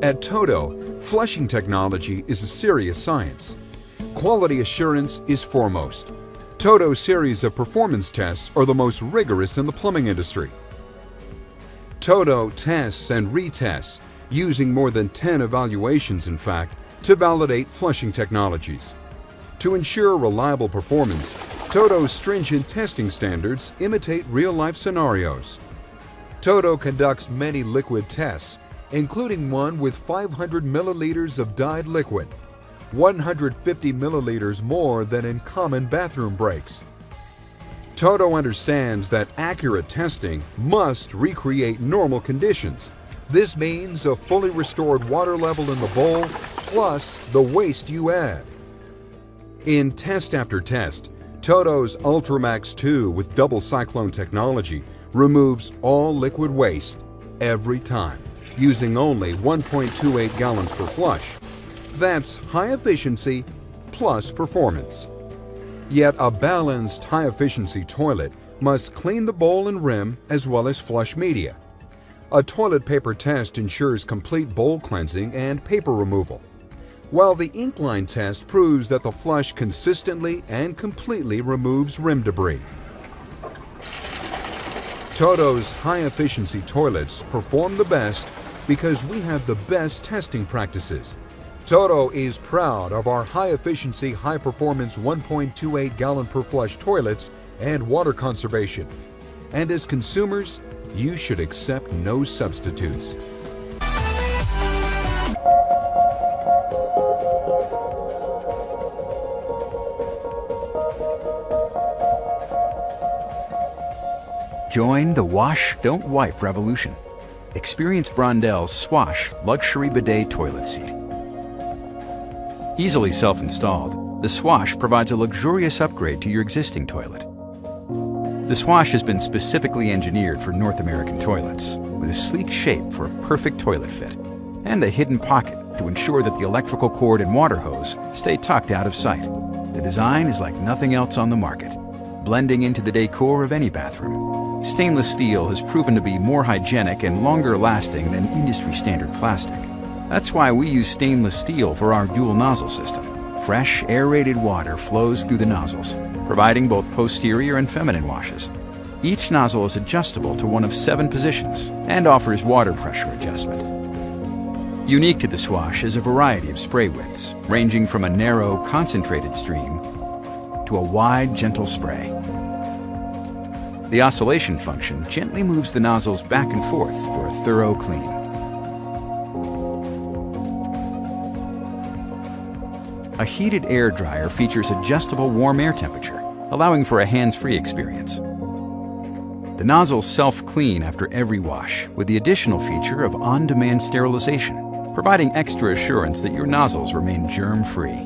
At TOTO, flushing technology is a serious science. Quality assurance is foremost. TOTO's series of performance tests are the most rigorous in the plumbing industry. TOTO tests and retests, using more than 10 evaluations in fact, to validate flushing technologies. To ensure reliable performance, TOTO's stringent testing standards imitate real-life scenarios. TOTO conducts many liquid tests, including one with 500 milliliters of dyed liquid, 150 milliliters more than in common bathroom breaks. TOTO understands that accurate testing must recreate normal conditions. This means a fully restored water level in the bowl, plus the waste you add. In test after test, TOTO's Ultramax 2 with double cyclone technology removes all liquid waste every time, using only 1.28 gallons per flush. That's high efficiency plus performance. Yet a balanced high-efficiency toilet must clean the bowl and rim as well as flush media. A toilet paper test ensures complete bowl cleansing and paper removal, while the ink line test proves that the flush consistently and completely removes rim debris. TOTO's high-efficiency toilets perform the best because we have the best testing practices. TOTO is proud of our high-efficiency, high-performance 1.28 gallon per flush toilets and water conservation. And as consumers, you should accept no substitutes. Join the Wash, Don't Wipe revolution. Experience Brondell's Swash luxury bidet toilet seat. Easily self-installed, the Swash provides a luxurious upgrade to your existing toilet. The Swash has been specifically engineered for North American toilets, with a sleek shape for a perfect toilet fit, and a hidden pocket to ensure that the electrical cord and water hose stay tucked out of sight. The design is like nothing else on the market, blending into the decor of any bathroom. Stainless steel has proven to be more hygienic and longer lasting than industry-standard plastic. That's why we use stainless steel for our dual nozzle system. Fresh, aerated water flows through the nozzles, providing both posterior and feminine washes. Each nozzle is adjustable to one of 7 positions and offers water pressure adjustment. Unique to the Swash is a variety of spray widths, ranging from a narrow, concentrated stream to a wide, gentle spray. The oscillation function gently moves the nozzles back and forth for a thorough clean. A heated air dryer features adjustable warm air temperature, allowing for a hands-free experience. The nozzles self-clean after every wash, with the additional feature of on-demand sterilization, providing extra assurance that your nozzles remain germ-free.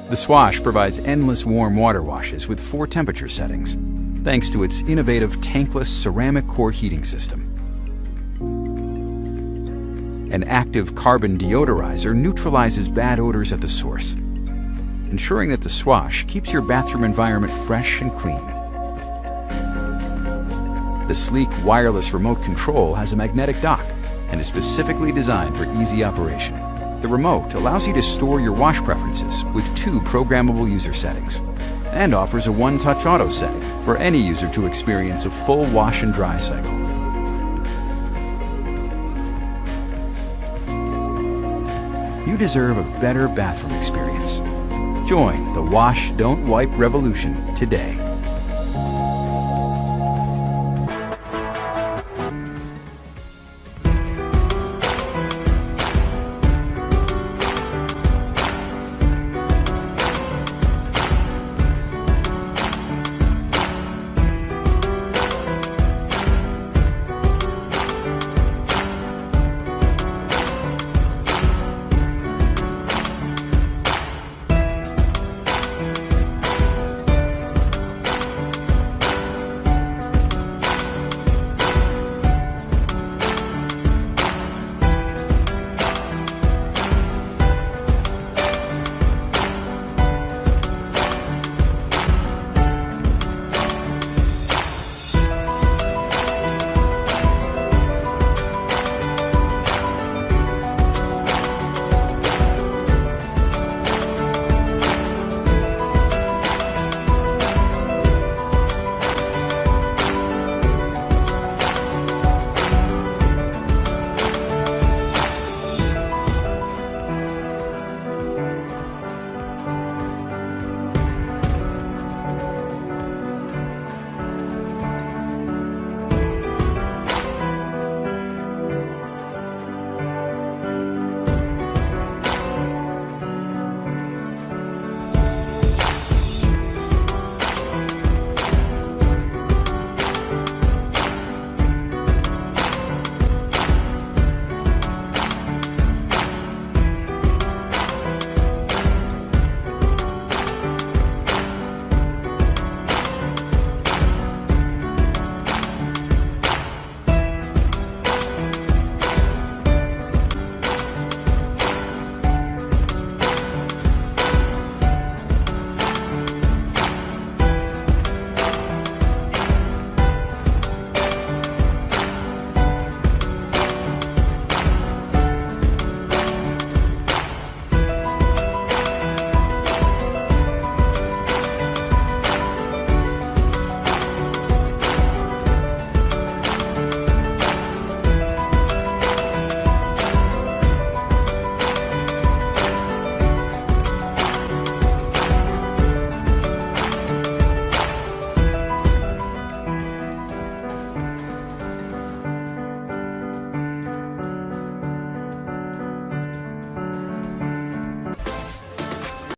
The Swash provides endless warm water washes with 4 temperature settings, thanks to its innovative tankless ceramic core heating system. An active carbon deodorizer neutralizes bad odors at the source, ensuring that the Swash keeps your bathroom environment fresh and clean. The sleek wireless remote control has a magnetic dock and is specifically designed for easy operation. The remote allows you to store your wash preferences with 2 programmable user settings and offers a one-touch auto setting for any user to experience a full wash and dry cycle. You deserve a better bathroom experience. Join the Wash, Don't Wipe revolution today.